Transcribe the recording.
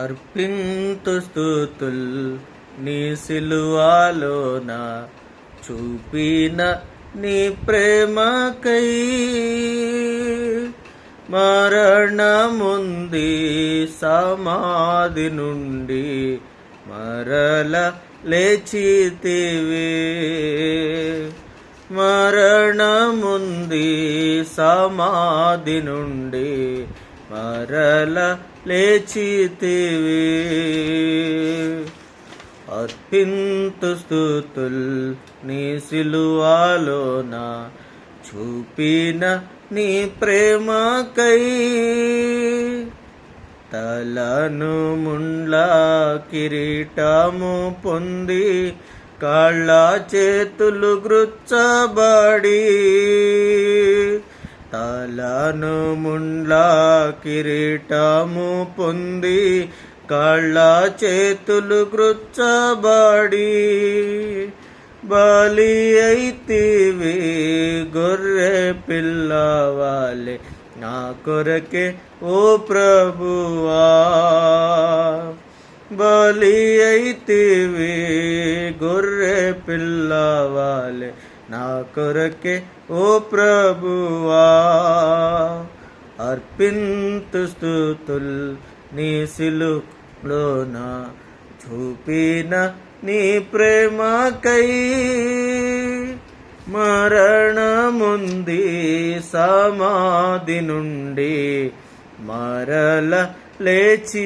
అర్పింతు స్తుతుల్ నీ సిలువలోన చూపిన నీ ప్రేమకై. మరణముంది సమాధి నుండి మరల లేచితివే. మరణముంది సమాధి నుండి మరల లేచితివే. అర్పింతు స్తుతుల్ నీ సిలువలోన చూపిన నీ ప్రేమకై. తలను ముండ్ల కిరీటము పొంది కాళ్ళ చేతులు గ్రుచ్చబడి. తలను ముండ్ల కిరీటము పొంది కాళ్ళ చేతులు గ్రుచ్చబడి. బలి అయితివి గొర్రె పిల్లవాలే నా కొరకే ఓ ప్రభువా. బలి అయితివి గొర్రె పిల్లవాలే నా కొరకే ఓ ప్రభువా. అర్పింతు స్తుతుల్ నీ సిలువలోన చూపిన నీ ప్రేమకై. మరణముంది సమాధి నుండి మరల లేచితివి.